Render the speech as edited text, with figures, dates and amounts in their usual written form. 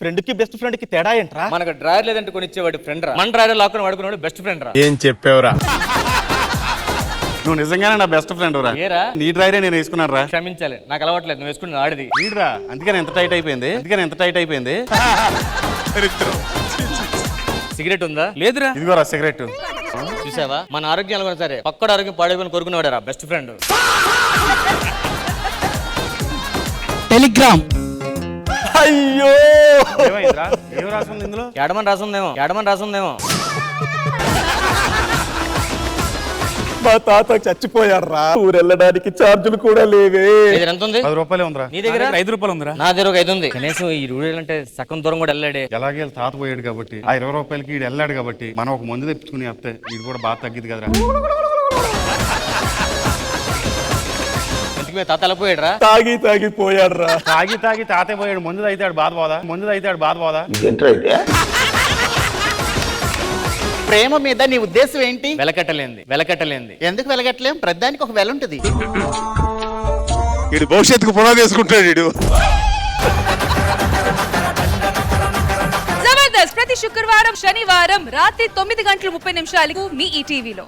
Friend కి best friend కి తేడా ఏంట్రా? మనకు డ్రాయర్ లేదంటే కొనిచ్చేవాడు ఫ్రెండ్ రా, మన డ్రాయర్ లాక్కుని వాడుకున్నాడు బెస్ట్ ఫ్రెండ్ రా. ఏం చెప్పావురా? నువ్వు నిజంగానే నా బెస్ట్ ఫ్రెండ్ రా. ఏరా నీ డ్రైరే నేను వేసుకున్నాను రా. క్షమించాలి, నాకు అలవాట్లేదు, నువ్వు వేసుకుని ఆడిది వీడ్రా, అందుకని ఎంత టైట్ అయిపోయింది. సిగరెట్ ఉందా? లేదురా. ఇదిగోరా సిగరెట్. చూసావా, మన ఆరోగ్యాలు కూడా సరే పక్కడు ఆరోగ్యం పాడైపోయిన కోరుకునేవాడు రా బెస్ట్ ఫ్రెండ్. టెలిగ్రామ్. అయ్యో ఏమైందిరా? ఏం రాసింది ఇందులో? ఎడమని రాసుందేమో. మా తాత చచ్చిపోయారా, ఊరు వెళ్ళడానికి ఛార్జీలు కూడా లేవే. ఇది ఎంత ఉంది? 10 రూపాయలే ఉందిరా. నీ దగ్గర 5 రూపాయలు ఉందిరా. నా దగ్గర ఒక 5 ఉంది. కనీసం ఈ రూడేలంటే సగం దూరం కూడా వెళ్ళాడే. ఎలాగే తాత పోయాడు కాబట్టి ఆ 20 రూపాయలకి ఈడు వెళ్ళాడు కాబట్టి మనం ఒక మందు తెప్పించుకుని వస్తే ఇది కూడా బాగా తగ్గిది కదరా. ఇంటికి మీద తాత వెళ్ళిపోయాడు రా. తాగిపోయాడు రా. తాగి తాతే పోయాడు. మందు అయితే బాధ పోదా. ప్రేమ మీద నీ ఉద్దేశం ఏంటి? వెలకట్టలేంది. ఎందుకు వెలగట్లేం? ప్రతిదానికి ఒక వెల ఉంటుంది. వీడు భవిష్యత్తుకు పునాది వేసుకుంటాడు వీడు. జబర్దస్త్ ప్రతి శుక్రవారం శనివారం రాత్రి 9 గంటల 30 నిమిషాలకు మీ ఈటీవీలో.